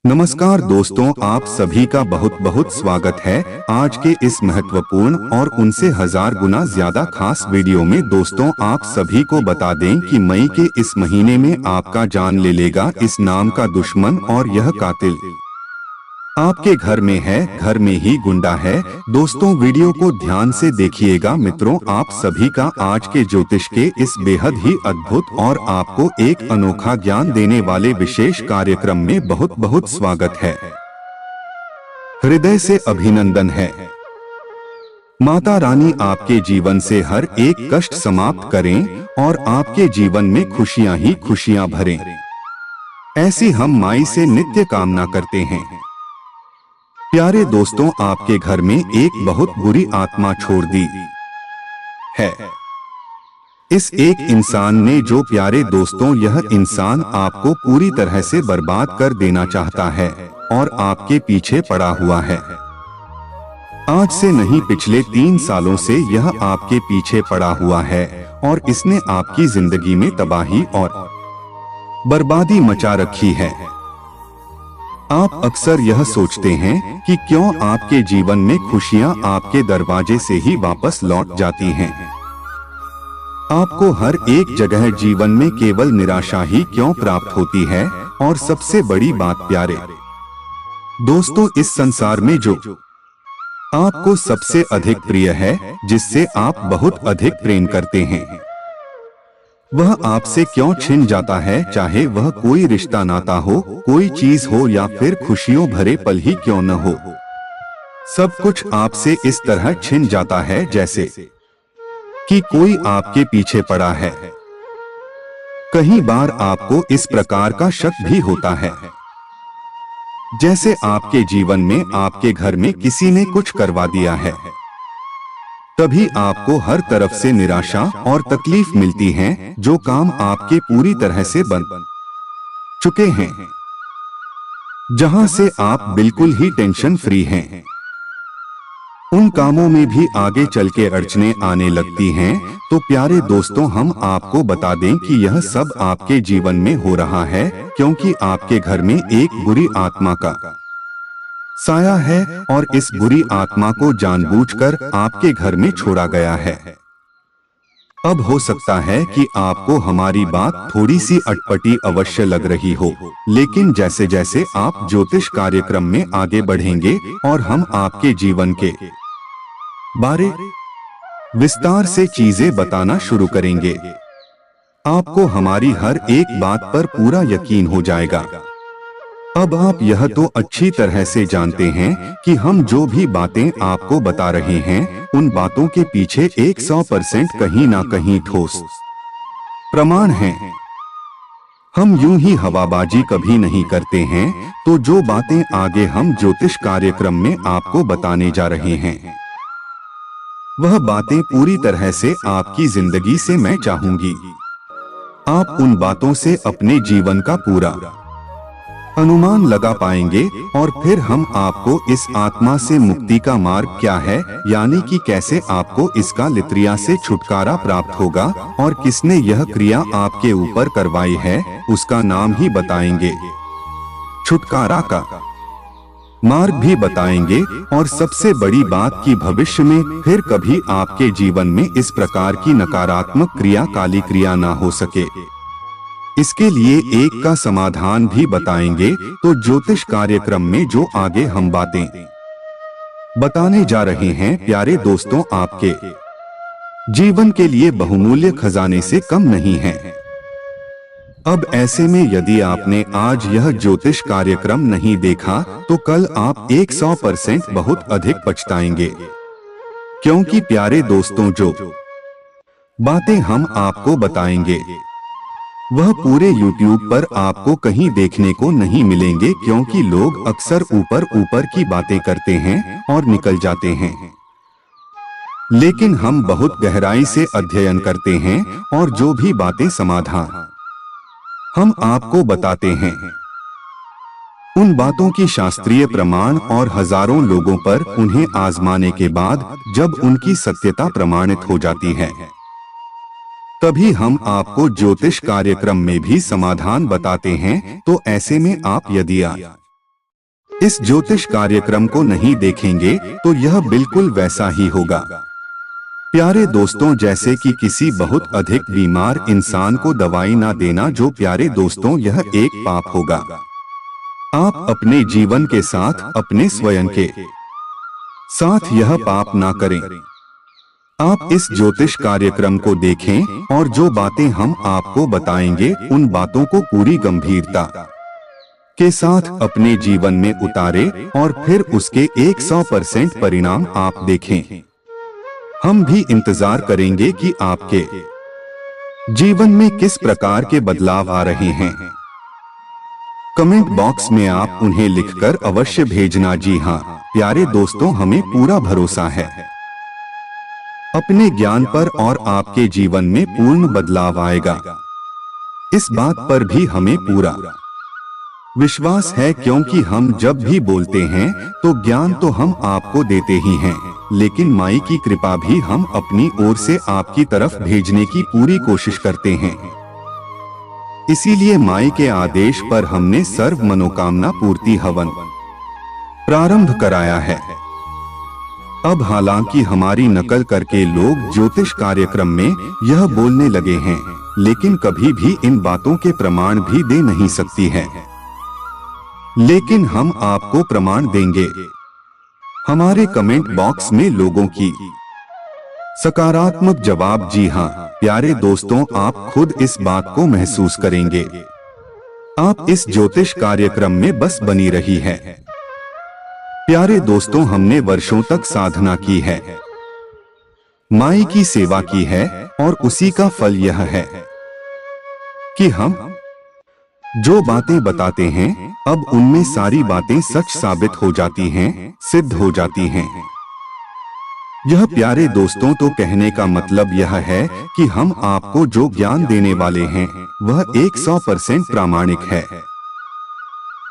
नमस्कार दोस्तों, आप सभी का बहुत बहुत स्वागत है। आज के इस महत्वपूर्ण और उनसे 1000 गुना ज्यादा खास वीडियो में दोस्तों आप सभी को बता दें कि मई के इस महीने में आपका जान ले लेगा इस नाम का दुश्मन, और यह कातिल आपके घर में है, घर में ही गुंडा है। दोस्तों वीडियो को ध्यान से देखिएगा। मित्रों, आप सभी का आज के ज्योतिष के इस बेहद ही अद्भुत और आपको एक अनोखा ज्ञान देने वाले विशेष कार्यक्रम में बहुत बहुत स्वागत है। हृदय से अभिनंदन है। माता रानी आपके जीवन से हर एक कष्ट समाप्त करें और आपके जीवन में खुशियां ही खुशियां भरें, ऐसी हम माई से नित्य कामना करते हैं। प्यारे दोस्तों, आपके घर में एक बहुत बुरी आत्मा छोड़ दी है। इस एक इंसान ने जो प्यारे दोस्तों, यह इंसान आपको पूरी तरह से बर्बाद कर देना चाहता है और आपके पीछे पड़ा हुआ है। आज से नहीं, पिछले 3 सालों से यह आपके पीछे पड़ा हुआ है और इसने आपकी जिंदगी में तबाही और बर्बादी मचा रखी है। आप अक्सर यह सोचते हैं कि क्यों आपके जीवन में खुशियां आपके दरवाजे से ही वापस लौट जाती हैं। आपको हर एक जगह जीवन में केवल निराशा ही क्यों प्राप्त होती है। और सबसे बड़ी बात प्यारे दोस्तों, इस संसार में जो आपको सबसे अधिक प्रिय है, जिससे आप बहुत अधिक प्रेम करते हैं, वह आपसे क्यों छिन जाता है। चाहे वह कोई रिश्ता नाता हो, कोई चीज हो या फिर खुशियों भरे पल ही क्यों न हो, सब कुछ आपसे इस तरह छिन जाता है जैसे कि कोई आपके पीछे पड़ा है। कई बार आपको इस प्रकार का शक भी होता है, जैसे आपके जीवन में, आपके घर में किसी ने कुछ करवा दिया है। तभी आपको हर तरफ से निराशा और तकलीफ मिलती है। जो काम आपके पूरी तरह से बन चुके हैं, जहां से आप बिल्कुल ही टेंशन फ्री हैं, उन कामों में भी आगे चल के अड़चने आने लगती हैं। तो प्यारे दोस्तों, हम आपको बता दें कि यह सब आपके जीवन में हो रहा है क्योंकि आपके घर में एक बुरी आत्मा का साया है और इस बुरी आत्मा को जानबूझकर आपके घर में छोड़ा गया है। अब हो सकता है कि आपको हमारी बात थोड़ी सी अटपटी अवश्य लग रही हो, लेकिन जैसे जैसे आप ज्योतिष कार्यक्रम में आगे बढ़ेंगे और हम आपके जीवन के बारे विस्तार से चीजें बताना शुरू करेंगे, आपको हमारी हर एक बात पर पूरा यकीन हो जाएगा। अब आप यह तो अच्छी तरह से जानते हैं कि हम जो भी बातें आपको बता रहे हैं, उन बातों के पीछे 100% कहीं ना कहीं ठोस प्रमाण हैं। हम यूं ही हवाबाजी कभी नहीं करते हैं। तो जो बातें आगे हम ज्योतिष कार्यक्रम में आपको बताने जा रहे हैं, वह बातें पूरी तरह से आपकी जिंदगी से मैं चाहूंगी आप उन बातों से अपने जीवन का पूरा अनुमान लगा पाएंगे। और फिर हम आपको इस आत्मा से मुक्ति का मार्ग क्या है, यानी कि कैसे आपको इसका लित्रिया से छुटकारा प्राप्त होगा और किसने यह क्रिया आपके ऊपर करवाई है, उसका नाम ही बताएंगे, छुटकारा का मार्ग भी बताएंगे। और सबसे बड़ी बात कि भविष्य में फिर कभी आपके जीवन में इस प्रकार की नकारात्मक क्रिया, काली क्रिया ना हो सके, इसके लिए एक का समाधान भी बताएंगे। तो ज्योतिष कार्यक्रम में जो आगे हम बातें बताने जा रहे हैं प्यारे दोस्तों, आपके जीवन के लिए बहुमूल्य खजाने से कम नहीं है। अब ऐसे में यदि आपने आज यह ज्योतिष कार्यक्रम नहीं देखा, तो कल आप 100% बहुत अधिक पछताएंगे, क्योंकि प्यारे दोस्तों, जो बातें हम आपको बताएंगे वह पूरे YouTube पर आपको कहीं देखने को नहीं मिलेंगे, क्योंकि लोग अक्सर ऊपर ऊपर की बातें करते हैं और निकल जाते हैं। लेकिन हम बहुत गहराई से अध्ययन करते हैं और जो भी बातें समाधान हम आपको बताते हैं, उन बातों की शास्त्रीय प्रमाण और हजारों लोगों पर उन्हें आजमाने के बाद जब उनकी सत्यता प्रमाणित हो जाती है, तभी हम आपको ज्योतिष कार्यक्रम में भी समाधान बताते हैं। तो ऐसे में आप यदि इस ज्योतिष कार्यक्रम को नहीं देखेंगे तो यह बिल्कुल वैसा ही होगा। प्यारे दोस्तों, जैसे कि किसी बहुत अधिक बीमार इंसान को दवाई ना देना, जो प्यारे दोस्तों यह एक पाप होगा। आप अपने जीवन के साथ, अपने स्वयं के साथ यह पाप ना करें। आप इस ज्योतिष कार्यक्रम को देखें और जो बातें हम आपको बताएंगे उन बातों को पूरी गंभीरता के साथ अपने जीवन में उतारे और फिर उसके 100% परिणाम आप देखें। हम भी इंतजार करेंगे कि आपके जीवन में किस प्रकार के बदलाव आ रहे हैं। कमेंट बॉक्स में आप उन्हें लिखकर अवश्य भेजना। जी हाँ प्यारे दोस्तों, हमें पूरा भरोसा है अपने ज्ञान पर और आपके जीवन में पूर्ण बदलाव आएगा। इस बात पर भी हमें पूरा विश्वास है, क्योंकि हम जब भी बोलते हैं तो ज्ञान तो हम आपको देते ही हैं, लेकिन माई की कृपा भी हम अपनी ओर से आपकी तरफ भेजने की पूरी कोशिश करते हैं। इसीलिए माई के आदेश पर हमने सर्व मनोकामना पूर्ति हवन प्रारंभ कराया है। अब हालांकि हमारी नकल करके लोग ज्योतिष कार्यक्रम में यह बोलने लगे हैं, लेकिन कभी भी इन बातों के प्रमाण भी दे नहीं सकती है। लेकिन हम आपको प्रमाण देंगे। हमारे कमेंट बॉक्स में लोगों की सकारात्मक जवाब। जी हाँ प्यारे दोस्तों, आप खुद इस बात को महसूस करेंगे। आप इस ज्योतिष कार्यक्रम में बस बनी रही है। प्यारे दोस्तों, हमने वर्षों तक साधना की है, माई की सेवा की है और उसी का फल यह है कि हम जो बातें बताते हैं अब उनमें सारी बातें सच साबित हो जाती हैं, सिद्ध हो जाती हैं। यह प्यारे दोस्तों तो कहने का मतलब यह है कि हम आपको जो ज्ञान देने वाले हैं वह 100% प्रामाणिक है।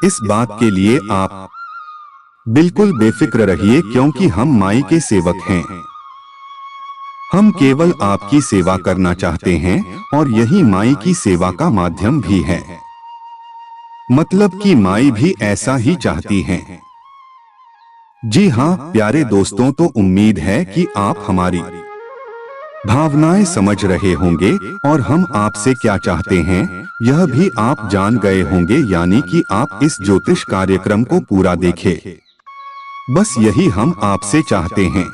इस बात के लिए आप बिल्कुल बेफिक्र रहिए, क्योंकि हम माई के सेवक हैं। हम केवल आपकी सेवा करना चाहते हैं और यही माई की सेवा का माध्यम भी है। मतलब कि माई भी ऐसा ही चाहती हैं। जी हाँ प्यारे दोस्तों, तो उम्मीद है कि आप हमारी भावनाएं समझ रहे होंगे और हम आपसे क्या चाहते हैं यह भी आप जान गए होंगे, यानी कि आप इस ज्योतिष कार्यक्रम को पूरा देखें। बस यही हम आपसे चाहते हैं।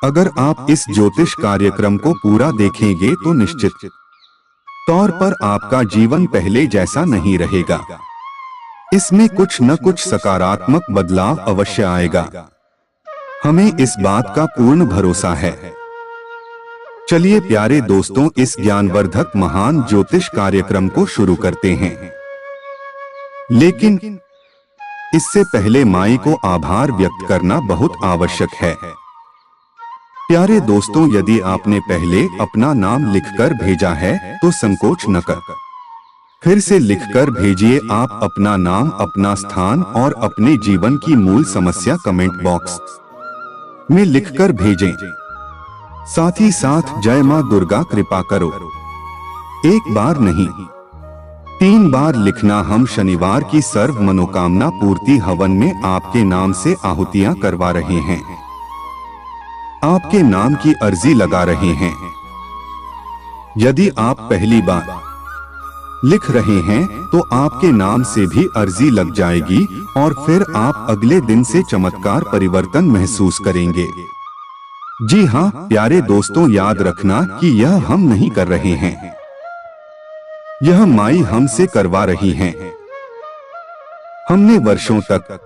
अगर आप इस ज्योतिष कार्यक्रम को पूरा देखेंगे तो निश्चित तौर पर आपका जीवन पहले जैसा नहीं रहेगा। इसमें कुछ न कुछ सकारात्मक बदलाव अवश्य आएगा। हमें इस बात का पूर्ण भरोसा है। चलिए प्यारे दोस्तों, इस ज्ञानवर्धक महान ज्योतिष कार्यक्रम को शुरू करते हैं। लेकिन इससे पहले माई को आभार व्यक्त करना बहुत आवश्यक है। प्यारे दोस्तों, यदि आपने पहले अपना नाम लिखकर भेजा है तो संकोच न कर फिर से लिखकर भेजिए। आप अपना नाम, अपना स्थान और अपने जीवन की मूल समस्या कमेंट बॉक्स में लिखकर भेजें। साथ ही साथ जय मां दुर्गा कृपा करो 1 बार नहीं 3 बार लिखना। हम शनिवार की सर्व मनोकामना पूर्ति हवन में आपके नाम से आहुतियां करवा रहे हैं, आपके नाम की अर्जी लगा रहे हैं। यदि आप पहली बार लिख रहे हैं तो आपके नाम से भी अर्जी लग जाएगी और फिर आप अगले दिन से चमत्कार परिवर्तन महसूस करेंगे। जी हाँ प्यारे दोस्तों, याद रखना कि यह हम नहीं कर रहे हैं, यह माई हमसे करवा रही हैं। हमने वर्षों तक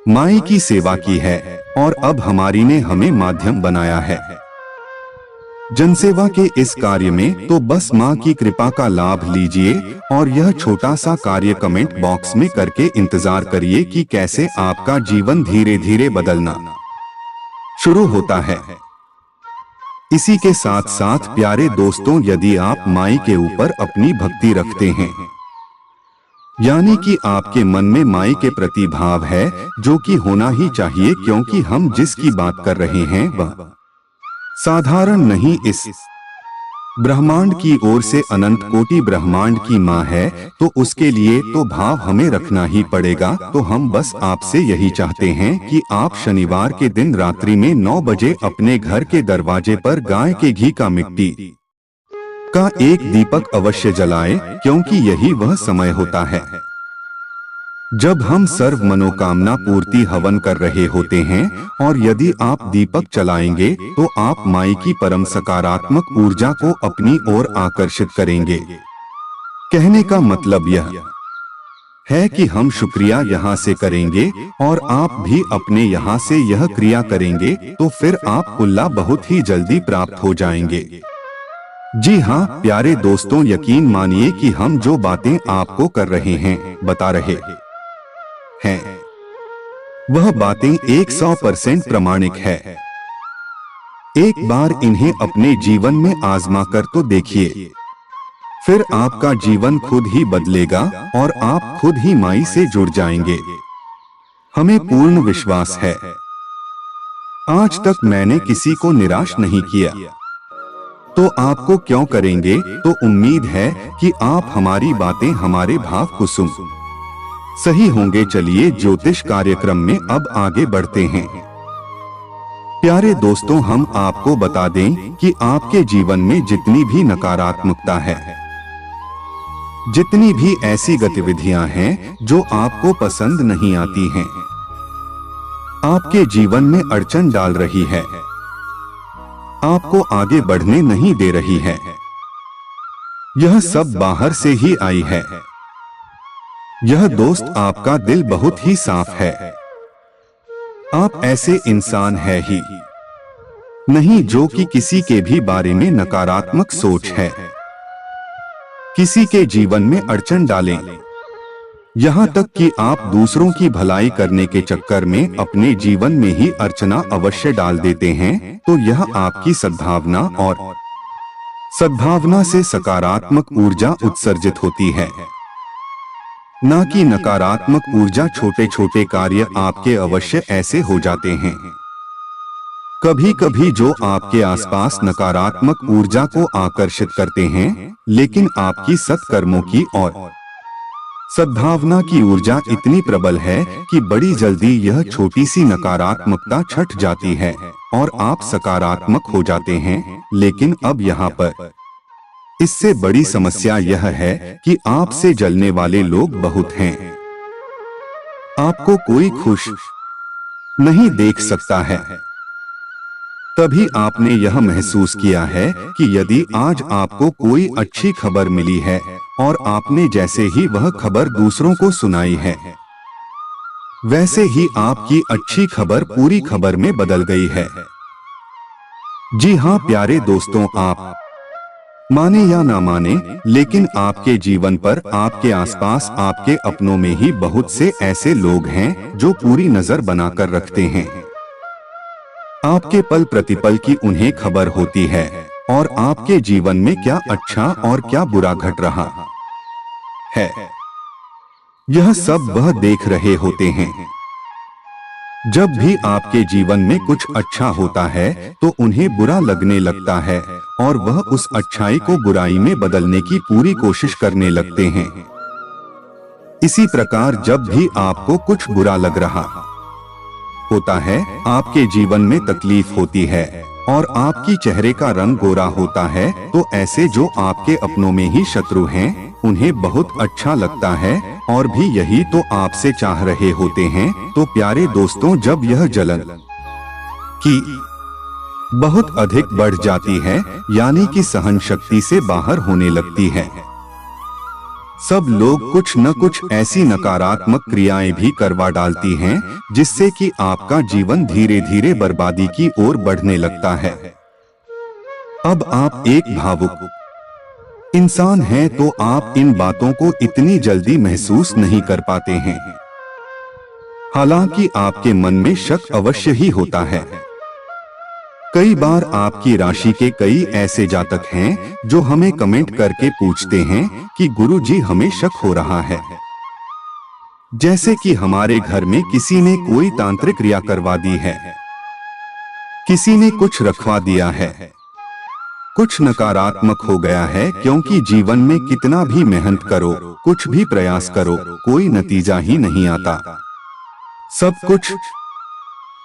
माई की सेवा की है और अब हमारी ने हमें माध्यम बनाया है जनसेवा के इस कार्य में। तो बस मां की कृपा का लाभ लीजिए और यह छोटा सा कार्य कमेंट बॉक्स में करके इंतजार करिए कि कैसे आपका जीवन धीरे धीरे बदलना शुरू होता है। इसी के साथ साथ प्यारे दोस्तों, यदि आप माई के ऊपर अपनी भक्ति रखते हैं, यानी कि आपके मन में माई के प्रति भाव है, जो कि होना ही चाहिए, क्योंकि हम जिसकी बात कर रहे हैं वह साधारण नहीं, इस ब्रह्मांड की ओर से अनंत कोटि ब्रह्मांड की माँ है, तो उसके लिए तो भाव हमें रखना ही पड़ेगा। तो हम बस आपसे यही चाहते हैं कि आप शनिवार के दिन रात्रि में 9 बजे अपने घर के दरवाजे पर गाय के घी का मिट्टी का एक दीपक अवश्य जलाएं, क्योंकि यही वह समय होता है जब हम सर्व मनोकामना पूर्ति हवन कर रहे होते हैं। और यदि आप दीपक जलाएंगे तो आप माई की परम सकारात्मक ऊर्जा को अपनी ओर आकर्षित करेंगे। कहने का मतलब यह है कि हम शुक्रिया यहाँ से करेंगे और आप भी अपने यहाँ से यह क्रिया करेंगे, तो फिर आप कुल्ला बहुत ही जल्दी प्राप्त हो जाएंगे। जी हाँ प्यारे दोस्तों, यकीन मानिए कि हम जो बातें आपको कर रहे हैं, बता रहे हैं, वह बातें 100% प्रमाणिक है। एक बार इन्हें अपने जीवन में आजमा कर तो देखिए, फिर आपका जीवन खुद ही बदलेगा और आप खुद ही माई से जुड़ जाएंगे। हमें पूर्ण विश्वास है। आज तक मैंने किसी को निराश नहीं किया, तो आपको क्यों करेंगे। तो उम्मीद है कि आप हमारी बातें, हमारे भाव कुसुम सही होंगे। चलिए ज्योतिष कार्यक्रम में अब आगे बढ़ते हैं। प्यारे दोस्तों, हम आपको बता दें कि आपके जीवन में जितनी भी नकारात्मकता है, जितनी भी ऐसी गतिविधियां हैं जो आपको पसंद नहीं आती हैं, आपके जीवन में अड़चन डाल रही है, आपको आगे बढ़ने नहीं दे रही है, यह सब बाहर से ही आई है। यह दोस्त आपका दिल बहुत ही साफ है। आप ऐसे इंसान है ही नहीं जो कि किसी के भी बारे में नकारात्मक सोच है, किसी के जीवन में अड़चन डालें। यहाँ तक कि आप दूसरों की भलाई करने के चक्कर में अपने जीवन में ही अर्चना अवश्य डाल देते हैं। तो यह आपकी सद्भावना और सद्भावना से सकारात्मक ऊर्जा उत्सर्जित होती है, न कि नकारात्मक ऊर्जा। छोटे छोटे कार्य आपके अवश्य ऐसे हो जाते हैं कभी कभी जो आपके आसपास नकारात्मक ऊर्जा को आकर्षित करते हैं, लेकिन आपकी सत्कर्मों की और सद्भावना की ऊर्जा इतनी प्रबल है कि बड़ी जल्दी यह छोटी सी नकारात्मकता छट जाती है और आप सकारात्मक हो जाते हैं। लेकिन अब यहाँ पर इससे बड़ी समस्या यह है कि आपसे जलने वाले लोग बहुत हैं। आपको कोई खुश नहीं देख सकता है। तभी आपने यह महसूस किया है कि यदि आज आपको कोई अच्छी खबर मिली है और आपने जैसे ही वह खबर दूसरों को सुनाई है, वैसे ही आपकी अच्छी खबर पूरी खबर में बदल गई है। जी हाँ प्यारे दोस्तों, आप माने या ना माने, लेकिन आपके जीवन पर, आपके आसपास, आपके अपनों में ही बहुत से ऐसे लोग हैं जो पूरी नजर बनाकर रखते हैं। आपके पल प्रतिपल की उन्हें खबर होती है और आपके जीवन में क्या अच्छा और क्या बुरा घट रहा है, यह सब वह देख रहे होते हैं। जब भी आपके जीवन में कुछ अच्छा होता है तो उन्हें बुरा लगने लगता है और वह उस अच्छाई को बुराई में बदलने की पूरी कोशिश करने लगते हैं। इसी प्रकार जब भी आपको कुछ बुरा लग रहा होता है, आपके जीवन में तकलीफ होती है और आपकी चेहरे का रंग गोरा होता है, तो ऐसे जो आपके अपनों में ही शत्रु हैं, उन्हें बहुत अच्छा लगता है और भी यही तो आपसे चाह रहे होते हैं। तो प्यारे दोस्तों, जब यह जलन की बहुत अधिक बढ़ जाती है, यानी कि सहन शक्ति से बाहर होने लगती है, सब लोग कुछ न कुछ ऐसी नकारात्मक क्रियाएं भी करवा डालती हैं जिससे कि आपका जीवन धीरे धीरे बर्बादी की ओर बढ़ने लगता है। अब आप एक भावुक इंसान हैं तो आप इन बातों को इतनी जल्दी महसूस नहीं कर पाते हैं। हालांकि आपके मन में शक अवश्य ही होता है। कई बार आपकी राशि के कई ऐसे जातक हैं जो हमें कमेंट करके पूछते हैं कि गुरुजी, हमें शक हो रहा है, जैसे कि हमारे घर में किसी ने कोई तांत्रिक क्रिया करवा दी है, किसी ने कुछ रखवा दिया है, कुछ नकारात्मक हो गया है क्योंकि जीवन में कितना भी मेहनत करो, कुछ भी प्रयास करो, कोई नतीजा ही नहीं आता। सब कुछ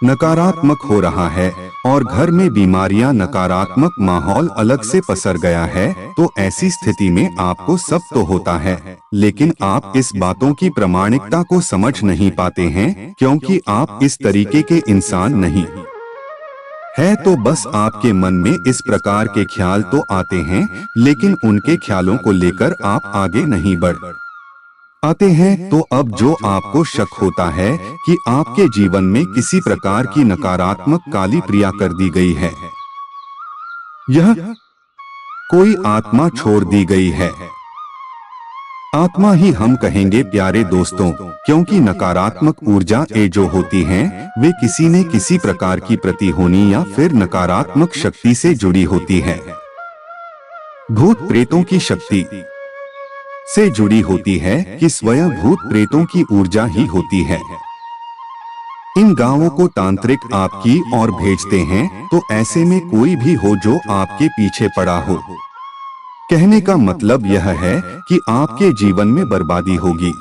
नकारात्मक हो रहा है और घर में बीमारियां, नकारात्मक माहौल अलग से पसर गया है। तो ऐसी स्थिति में आपको सब तो होता है, लेकिन आप इस बातों की प्रामाणिकता को समझ नहीं पाते हैं क्योंकि आप इस तरीके के इंसान नहीं है। तो बस आपके मन में इस प्रकार के ख्याल तो आते हैं, लेकिन उनके ख्यालों को लेकर आप आगे नहीं बढ़ आते हैं। तो अब जो आपको शक होता है कि आपके जीवन में किसी प्रकार की नकारात्मक काली क्रिया कर दी गई है, यह कोई आत्मा छोड़ दी गई है। आत्मा ही हम कहेंगे प्यारे दोस्तों, क्योंकि नकारात्मक ऊर्जा जो होती हैं, वे किसी न किसी प्रकार की प्रतिहोनी या फिर नकारात्मक शक्ति से जुड़ी होती है। भूत प्रेतों की शक्ति से जुड़ी होती है कि स्वयं भूत प्रेतों की ऊर्जा ही होती है। इन गांवों को तांत्रिक आपकी ओर भेजते हैं, तो ऐसे में कोई भी हो जो आपके पीछे पड़ा हो, कहने का मतलब यह है कि आपके जीवन में बर्बादी होगी,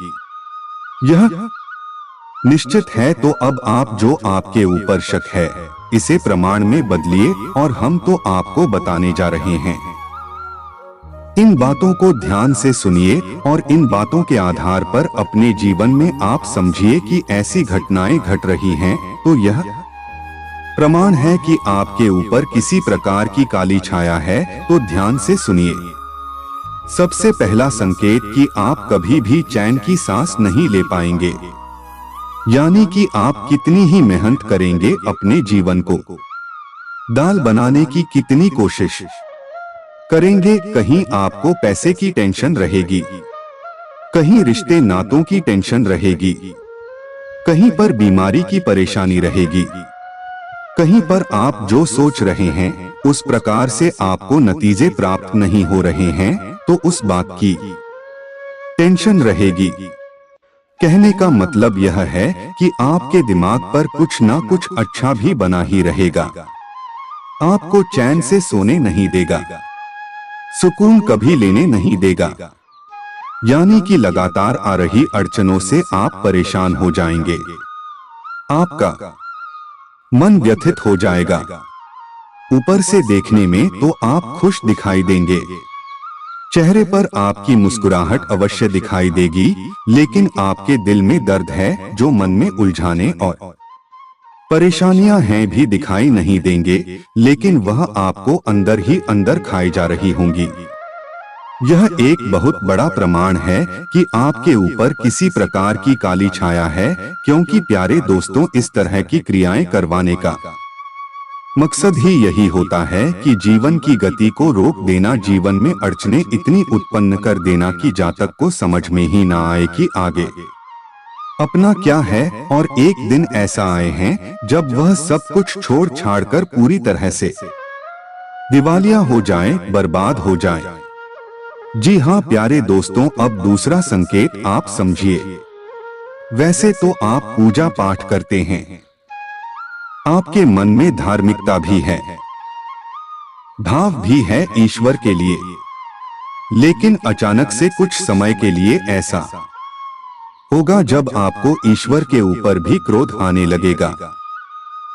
यह निश्चित है। तो अब आप जो आपके ऊपर शक है, इसे प्रमाण में बदलिए और हम तो आपको बताने जा रहे हैं। इन बातों को ध्यान से सुनिए और इन बातों के आधार पर अपने जीवन में आप समझिए कि ऐसी घटनाएं घट रही हैं, तो यह प्रमाण है कि आपके ऊपर किसी प्रकार की काली छाया है। तो ध्यान से सुनिए। सबसे पहला संकेत कि आप कभी भी चैन की सांस नहीं ले पाएंगे, यानी कि आप कितनी ही मेहनत करेंगे, अपने जीवन को दाल बनाने की कितनी कोशिश करेंगे, कहीं आपको पैसे की टेंशन रहेगी, कहीं रिश्ते नातों की टेंशन रहेगी, कहीं पर बीमारी की परेशानी रहेगी, कहीं पर आप जो सोच रहे हैं उस प्रकार से आपको नतीजे प्राप्त नहीं हो रहे हैं, तो उस बात की टेंशन रहेगी। कहने का मतलब यह है कि आपके दिमाग पर कुछ ना कुछ अच्छा भी बना ही रहेगा, आपको चैन से सोने नहीं देगा, सुकून कभी लेने नहीं देगा, यानी कि लगातार आ रही अड़चनों से आप परेशान हो जाएंगे, आपका मन व्यथित हो जाएगा। ऊपर से देखने में तो आप खुश दिखाई देंगे, चेहरे पर आपकी मुस्कुराहट अवश्य दिखाई देगी, लेकिन आपके दिल में दर्द है जो मन में उलझाने और परेशानियां हैं भी दिखाई नहीं देंगे, लेकिन वह आपको अंदर ही अंदर खाई जा रही होंगी। यह एक बहुत बड़ा प्रमाण है कि आपके ऊपर किसी प्रकार की काली छाया है, क्योंकि प्यारे दोस्तों, इस तरह की क्रियाएं करवाने का मकसद ही यही होता है कि जीवन की गति को रोक देना, जीवन में अड़चनें इतनी उत्पन्न कर देना कि जातक को समझ में ही ना आए कि आगे अपना क्या है। और एक दिन ऐसा आए हैं जब वह सब कुछ छोड़ छाड़ कर पूरी तरह से दिवालिया हो जाए, बर्बाद हो जाए। जी हाँ प्यारे दोस्तों, अब दूसरा संकेत आप समझिए। वैसे तो आप पूजा पाठ करते हैं, आपके मन में धार्मिकता भी है, भाव भी है ईश्वर के लिए, लेकिन अचानक से कुछ समय के लिए ऐसा होगा जब आपको ईश्वर के ऊपर भी क्रोध आने लगेगा।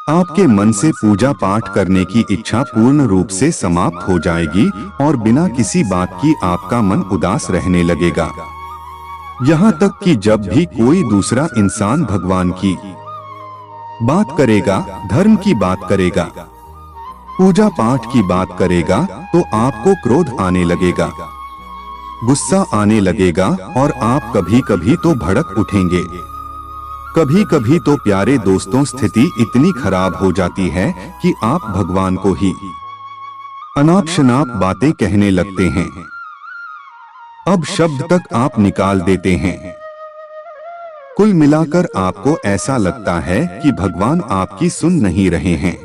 आपके मन से पूजा पाठ करने की इच्छा पूर्ण रूप से समाप्त हो जाएगी और बिना किसी बात की आपका मन उदास रहने लगेगा। यहाँ तक कि जब भी कोई दूसरा इंसान भगवान की बात करेगा, धर्म की बात करेगा, पूजा पाठ की बात करेगा, तो आपको क्रोध आने लगेगा, गुस्सा आने लगेगा और आप कभी कभी तो भड़क उठेंगे। कभी कभी तो प्यारे दोस्तों, स्थिति इतनी खराब हो जाती है कि आप भगवान को ही अनाप शनाप बातें कहने लगते हैं, अब शब्द तक आप निकाल देते हैं। कुल मिलाकर आपको ऐसा लगता है कि भगवान आपकी सुन नहीं रहे हैं,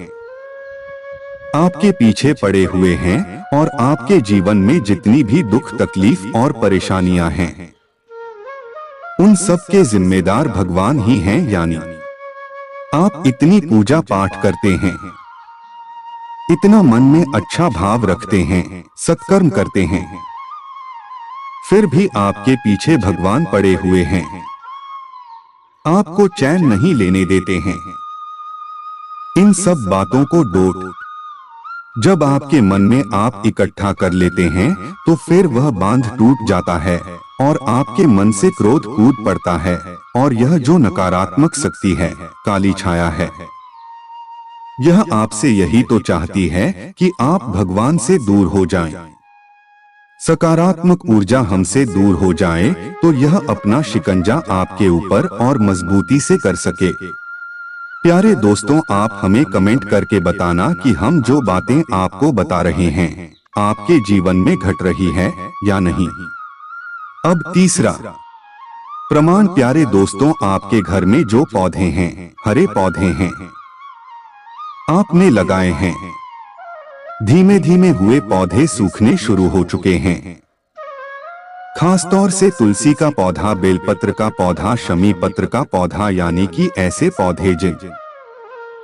आपके पीछे पड़े हुए हैं और आपके जीवन में जितनी भी दुख, तकलीफ और परेशानियां हैं, उन सब के जिम्मेदार भगवान ही हैं। यानी आप इतनी पूजा पाठ करते हैं, इतना मन में अच्छा भाव रखते हैं, सत्कर्म करते हैं, फिर भी आपके पीछे भगवान पड़े हुए हैं, आपको चैन नहीं लेने देते हैं। इन सब बातों को डोट जब आपके मन में आप इकट्ठा कर लेते हैं तो फिर वह बांध टूट जाता है और आपके मन से क्रोध कूद पड़ता है और यह जो नकारात्मक शक्ति है, काली छाया है, यह आपसे यही तो चाहती है कि आप भगवान से दूर हो जाएं। सकारात्मक ऊर्जा हमसे दूर हो जाए तो यह अपना शिकंजा आपके ऊपर और मजबूती से कर सके। प्यारे दोस्तों, आप हमें कमेंट करके बताना कि हम जो बातें आपको बता रहे हैं आपके जीवन में घट रही है या नहीं। अब तीसरा प्रमाण, प्यारे दोस्तों, आपके घर में जो पौधे हैं, हरे पौधे हैं, आपने लगाए हैं, धीमे धीमे हुए पौधे सूखने शुरू हो चुके हैं। खासतौर से तुलसी का पौधा, बेलपत्र का पौधा, शमी पत्र का पौधा, यानी कि ऐसे पौधे जिन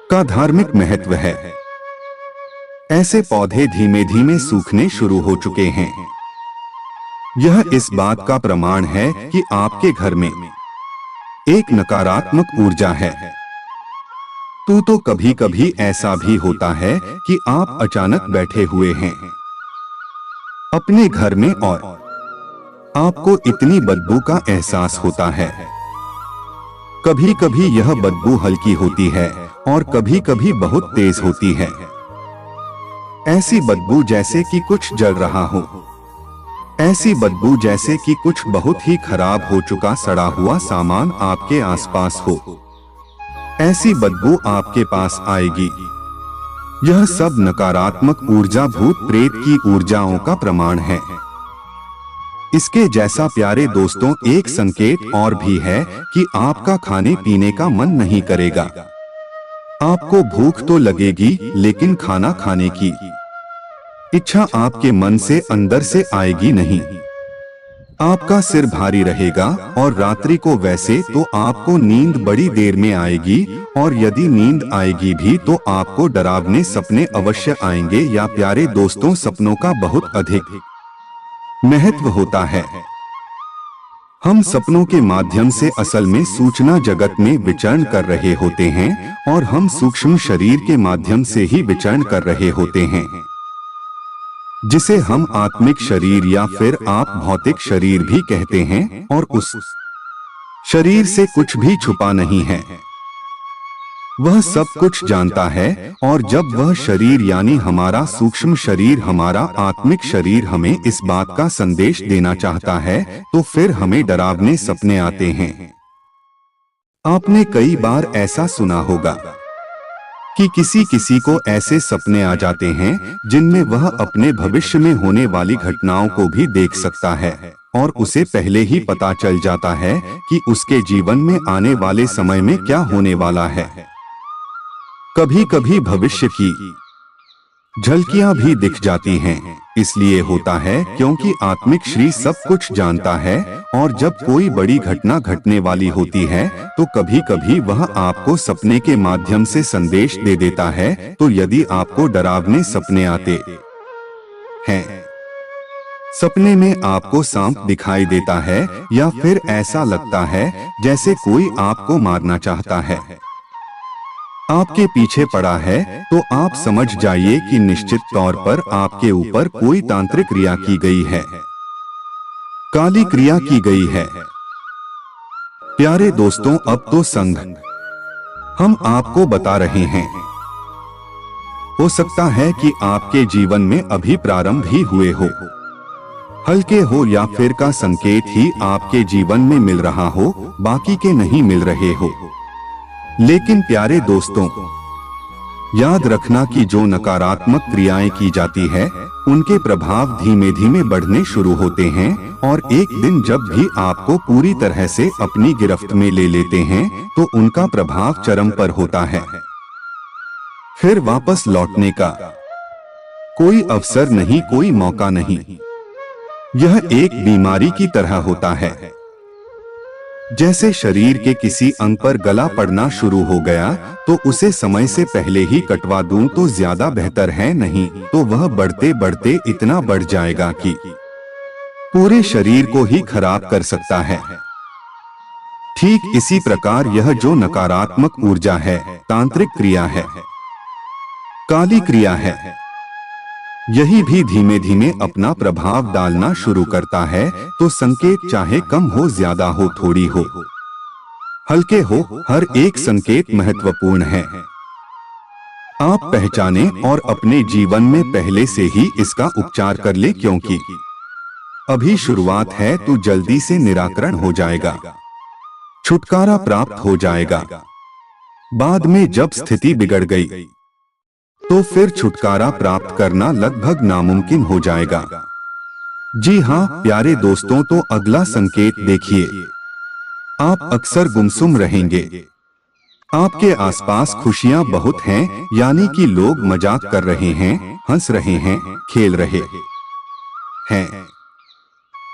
का धार्मिक महत्व है, ऐसे पौधे धीमे धीमे सूखने शुरू हो चुके हैं। यह इस बात का प्रमाण है कि आपके घर में एक नकारात्मक ऊर्जा है। तो कभी कभी ऐसा भी होता है कि आप अचानक बैठे हुए हैं अपने घर में और आपको इतनी बदबू का एहसास होता है। कभी कभी यह बदबू हल्की होती है और कभी कभी बहुत तेज होती है। ऐसी बदबू जैसे कि कुछ जल रहा हो, ऐसी बदबू जैसे कि कुछ बहुत ही खराब हो चुका सड़ा हुआ सामान आपके आसपास हो, ऐसी बदबू आपके पास आएगी। यह सब नकारात्मक ऊर्जा, भूत प्रेत की ऊर्जाओं का प्रमाण है। इसके जैसा प्यारे दोस्तों एक संकेत और भी है कि आपका खाने पीने का मन नहीं करेगा। आपको भूख तो लगेगी लेकिन खाना खाने की इच्छा आपके मन से अंदर से आएगी नहीं। आपका सिर भारी रहेगा और रात्रि को वैसे तो आपको नींद बड़ी देर में आएगी और यदि नींद आएगी भी तो आपको डरावने सपने अवश्य आएंगे। या प्यारे दोस्तों, सपनों का बहुत अधिक महत्व होता है। हम सपनों के माध्यम से असल में सूचना जगत में विचरण कर रहे होते हैं और हम सूक्ष्म शरीर के माध्यम से ही विचरण कर रहे होते हैं, जिसे हम आत्मिक शरीर या फिर आप भौतिक शरीर भी कहते हैं। और उस शरीर से कुछ भी छुपा नहीं है, वह सब कुछ जानता है। और जब वह शरीर यानी हमारा सूक्ष्म शरीर, हमारा आत्मिक शरीर हमें इस बात का संदेश देना चाहता है तो फिर हमें डरावने सपने आते हैं। आपने कई बार ऐसा सुना होगा कि किसी किसी को ऐसे सपने आ जाते हैं जिनमें वह अपने भविष्य में होने वाली घटनाओं को भी देख सकता है और उसे पहले ही पता चल जाता है कि उसके जीवन में आने वाले समय में क्या होने वाला है। कभी कभी भविष्य की झलकियां भी दिख जाती हैं। इसलिए होता है क्योंकि आत्मिक श्री सब कुछ जानता है और जब कोई बड़ी घटना घटने वाली होती है तो कभी कभी वह आपको सपने के माध्यम से संदेश दे देता है। तो यदि आपको डरावने सपने आते हैं, सपने में आपको सांप दिखाई देता है या फिर ऐसा लगता है जैसे कोई आपको मारना चाहता है, आपके पीछे पड़ा है, तो आप समझ जाइए कि निश्चित तौर पर आपके ऊपर कोई तांत्रिक क्रिया की गई है, काली क्रिया की गई है। प्यारे दोस्तों, अब तो संघ हम आपको बता रहे हैं। हो सकता है कि आपके जीवन में अभी प्रारंभ ही हुए हो, हल्के हो या फिर का संकेत ही आपके जीवन में मिल रहा हो, बाकी के नहीं मिल रहे हो। लेकिन प्यारे दोस्तों, याद रखना कि जो नकारात्मक क्रियाएं की जाती है उनके प्रभाव धीमे धीमे बढ़ने शुरू होते हैं और एक दिन जब भी आपको पूरी तरह से अपनी गिरफ्त में ले लेते हैं तो उनका प्रभाव चरम पर होता है। फिर वापस लौटने का कोई अवसर नहीं, कोई मौका नहीं। यह एक बीमारी की तरह होता है। जैसे शरीर के किसी अंग पर गला पड़ना शुरू हो गया तो उसे समय से पहले ही कटवा दूं तो ज्यादा बेहतर है, नहीं तो वह बढ़ते बढ़ते इतना बढ़ जाएगा कि पूरे शरीर को ही खराब कर सकता है। ठीक इसी प्रकार यह जो नकारात्मक ऊर्जा है, तांत्रिक क्रिया है, काली क्रिया है, यही भी धीमे धीमे अपना प्रभाव डालना शुरू करता है। तो संकेत चाहे कम हो, ज्यादा हो, थोड़ी हो, हल्के हो, हर एक संकेत महत्वपूर्ण है। आप पहचाने और अपने जीवन में पहले से ही इसका उपचार कर ले, क्योंकि अभी शुरुआत है तो जल्दी से निराकरण हो जाएगा, छुटकारा प्राप्त हो जाएगा। बाद में जब स्थिति बिगड़ गई तो फिर छुटकारा प्राप्त करना लगभग नामुमकिन हो जाएगा। जी हाँ प्यारे दोस्तों, तो अगला संकेत देखिए। आप अक्सर गुमसुम रहेंगे। आपके आसपास खुशियां बहुत हैं, यानी कि लोग मजाक कर रहे हैं, हंस रहे हैं, खेल रहे हैं,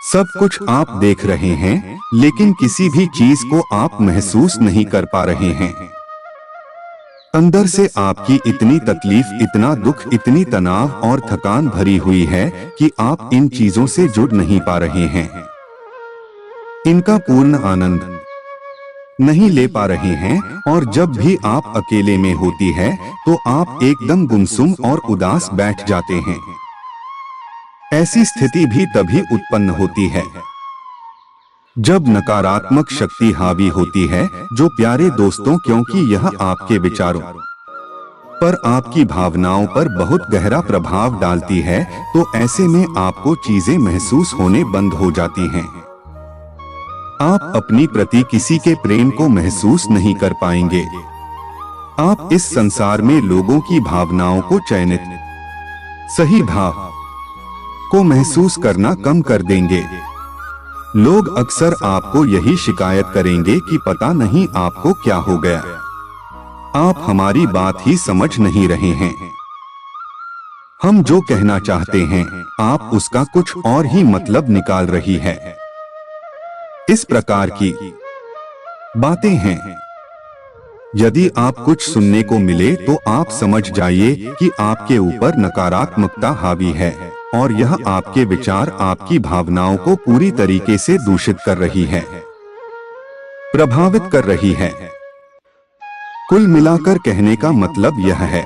सब कुछ आप देख रहे हैं, लेकिन किसी भी चीज को आप महसूस नहीं कर पा रहे हैं। अंदर से आपकी इतनी तकलीफ, इतना दुख, इतनी तनाव और थकान भरी हुई है कि आप इन चीजों से जुड़ नहीं पा रहे हैं, इनका पूर्ण आनंद नहीं ले पा रहे हैं। और जब भी आप अकेले में होती है तो आप एकदम गुमसुम और उदास बैठ जाते हैं। ऐसी स्थिति भी तभी उत्पन्न होती है जब नकारात्मक शक्ति हावी होती है। जो प्यारे दोस्तों, क्योंकि यह आपके विचारों पर, आपकी भावनाओं पर बहुत गहरा प्रभाव डालती है, तो ऐसे में आपको चीजें महसूस होने बंद हो जाती हैं। आप अपनी प्रति किसी के प्रेम को महसूस नहीं कर पाएंगे। आप इस संसार में लोगों की भावनाओं को, चयनित सही भाव को महसूस करना कम कर देंगे। लोग अक्सर आपको यही शिकायत करेंगे कि पता नहीं आपको क्या हो गया, आप हमारी बात ही समझ नहीं रहे हैं, हम जो कहना चाहते हैं आप उसका कुछ और ही मतलब निकाल रही है। इस प्रकार की बातें हैं। यदि आप कुछ सुनने को मिले तो आप समझ जाइए कि आपके ऊपर नकारात्मकता हावी है और यह आपके विचार, आपकी भावनाओं को पूरी तरीके से दूषित कर रही है, प्रभावित कर रही है। कुल मिलाकर कहने का मतलब यह है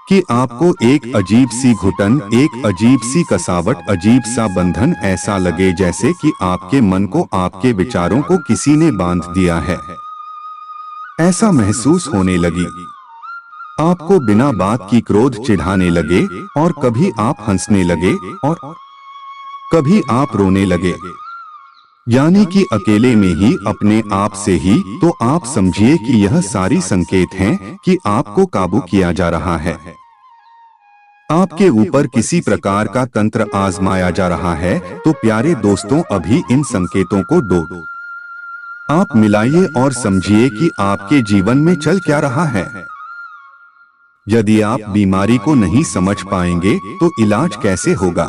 कि आपको एक अजीब सी घुटन, एक अजीब सी कसावट, अजीब सा बंधन ऐसा लगे जैसे कि आपके मन को, आपके विचारों को किसी ने बांध दिया है, ऐसा महसूस होने लगी। आपको बिना बात की क्रोध चिढ़ाने लगे और कभी आप हंसने लगे और कभी आप रोने लगे, यानी कि अकेले में ही, अपने आप से ही। तो आप समझिए कि यह सारी संकेत हैं कि आपको काबू किया जा रहा है, आपके ऊपर किसी प्रकार का तंत्र आजमाया जा रहा है। तो प्यारे दोस्तों, अभी इन संकेतों को दो आप मिलाइए और समझिए कि आपके जीवन में चल क्या रहा है। यदि आप बीमारी को नहीं समझ पाएंगे तो इलाज कैसे होगा।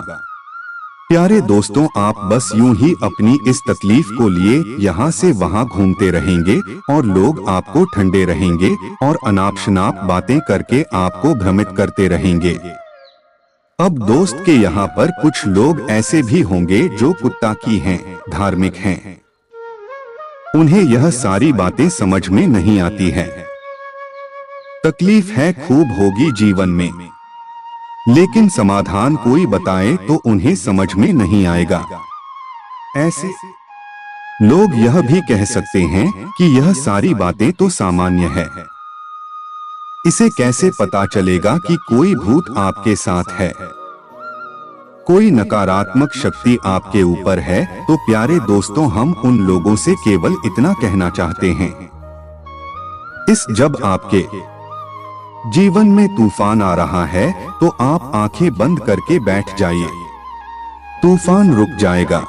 प्यारे दोस्तों, आप बस यूं ही अपनी इस तकलीफ को लिए यहाँ से वहाँ घूमते रहेंगे और लोग आपको ठंडे रहेंगे और अनाप शनाप बातें करके आपको भ्रमित करते रहेंगे। अब दोस्त के यहाँ पर कुछ लोग ऐसे भी होंगे जो कुत्ता की हैं, धार्मिक हैं, उन्हें यह सारी बातें समझ में नहीं आती है। तकलीफ है खूब होगी जीवन में, लेकिन समाधान कोई बताए तो उन्हें समझ में नहीं आएगा। ऐसे लोग यह भी कह सकते हैं कि यह सारी बातें तो सामान्य है, इसे कैसे पता चलेगा कि कोई भूत आपके साथ है, कोई नकारात्मक शक्ति आपके ऊपर है। तो प्यारे दोस्तों, हम उन लोगों से केवल इतना कहना चाहते हैं, जब आपके जीवन में तूफान आ रहा है तो आप आंखें बंद करके बैठ जाइए। तूफान रुक जाएगा,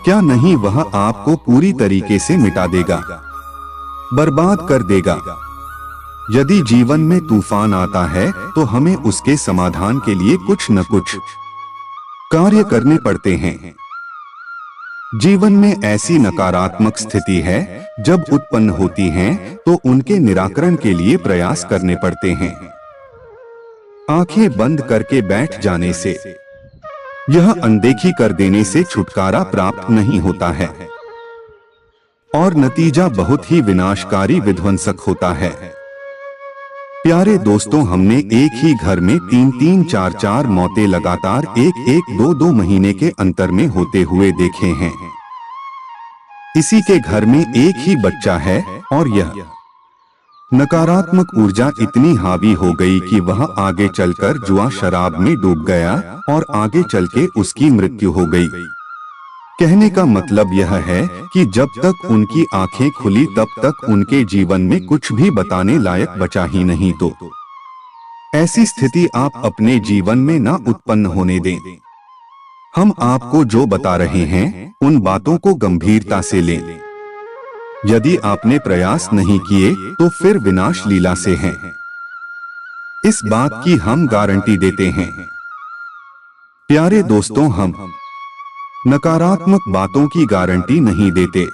क्या नहीं वह आपको पूरी तरीके से मिटा देगा, बर्बाद कर देगा। यदि जीवन में तूफान आता है तो हमें उसके समाधान के लिए कुछ न कुछ कार्य करने पड़ते हैं। जीवन में ऐसी नकारात्मक स्थिति है जब उत्पन्न होती हैं तो उनके निराकरण के लिए प्रयास करने पड़ते हैं। आंखें बंद करके बैठ जाने से, यह अनदेखी कर देने से छुटकारा प्राप्त नहीं होता है और नतीजा बहुत ही विनाशकारी विध्वंसक होता है। प्यारे दोस्तों, हमने एक ही घर में 3-3, 4-4 मौतें लगातार 1-1, 2-2 महीने के अंतर में होते हुए देखे हैं। इसी के घर में एक ही बच्चा है और यह नकारात्मक ऊर्जा इतनी हावी हो गई कि वह आगे चलकर जुआ शराब में डूब गया और आगे चल के उसकी मृत्यु हो गई। कहने का मतलब यह है कि जब तक उनकी आंखें खुली तब तक उनके जीवन में कुछ भी बताने लायक बचा ही नहीं। तो ऐसी स्थिति आप अपने जीवन में न उत्पन्न होने दें। हम आपको जो बता रहे हैं उन बातों को गंभीरता से लें। यदि आपने प्रयास नहीं किए तो फिर विनाश लीला से हैं। इस बात की हम गारंटी देते हैं। प्यारे दोस्तों, हम नकारात्मक बातों की गारंटी नहीं देते।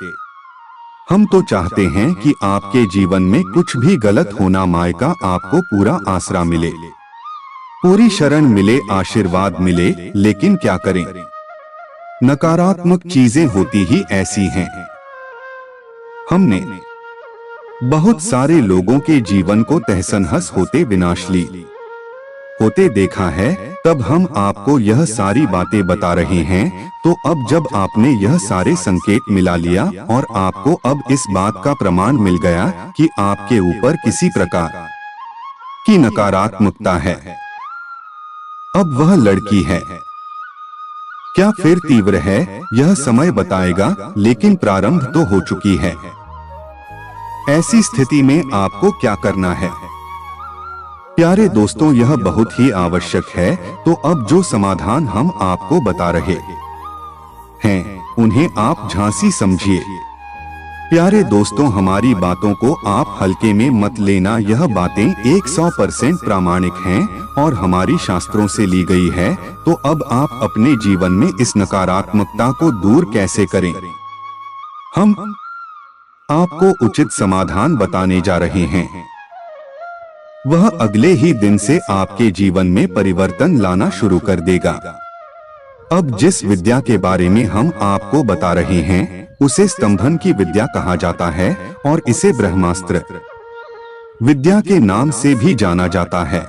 हम तो चाहते हैं कि आपके जीवन में कुछ भी गलत होना माय का आपको पूरा आसरा मिले, पूरी शरण मिले, आशीर्वाद मिले। लेकिन क्या करें, नकारात्मक चीजें होती ही ऐसी हैं। हमने बहुत सारे लोगों के जीवन को तहस-नहस होते विनाशली होते देखा है। तब हम आपको यह सारी बातें बता रहे हैं। तो अब जब आपने यह सारे संकेत मिला लिया और आपको अब इस बात का प्रमाण मिल गया कि आपके ऊपर किसी प्रकार की नकारात्मकता है, अब वह लड़की है, क्या फिर तीव्र है, यह समय बताएगा, लेकिन प्रारंभ तो हो चुकी है। ऐसी स्थिति में आपको क्या करना है? प्यारे दोस्तों, यह बहुत ही आवश्यक है। तो अब जो समाधान हम आपको बता रहे हैं उन्हें आप झांसी समझिए। प्यारे दोस्तों, हमारी बातों को आप हल्के में मत लेना। यह बातें 100% प्रामाणिक हैं और हमारी शास्त्रों से ली गई है। तो अब आप अपने जीवन में इस नकारात्मकता को दूर कैसे करें, हम आपको उचित समाधान बताने जा रहे हैं। वह अगले ही दिन से आपके जीवन में परिवर्तन लाना शुरू कर देगा। अब जिस विद्या के बारे में हम आपको बता रहे हैं उसे स्तंभन की विद्या कहा जाता है और इसे ब्रह्मास्त्र विद्या के नाम से भी जाना जाता है।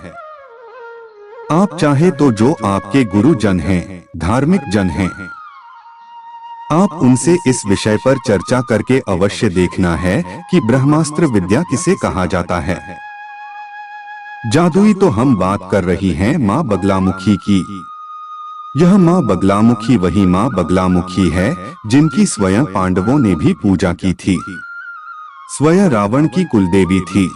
आप चाहे तो जो आपके गुरु जन हैं, धार्मिक जन हैं, आप उनसे इस विषय पर चर्चा करके अवश्य देखना है कि ब्रह्मास्त्र विद्या किसे कहा जाता है। जादुई तो हम बात कर रही हैं माँ बगलामुखी की। यह माँ बगलामुखी वही माँ बगलामुखी है जिनकी स्वयं पांडवों ने भी पूजा की थी, स्वयं रावण की कुलदेवी थी।